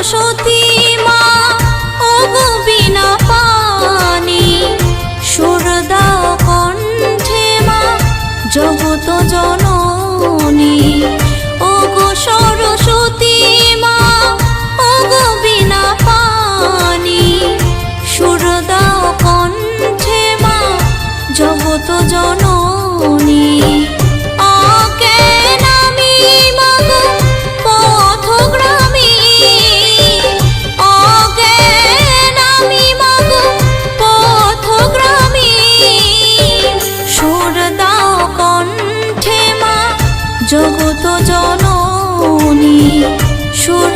সরস্বতী মা ওগো বিনা পানি সুর দাও কণ্ঠে মা জগত জননী। ওগো সরস্বতী মা ওগো বিনা পানি সুর দাও কণ্ঠে মা জগত জননী। জগত জননী সুর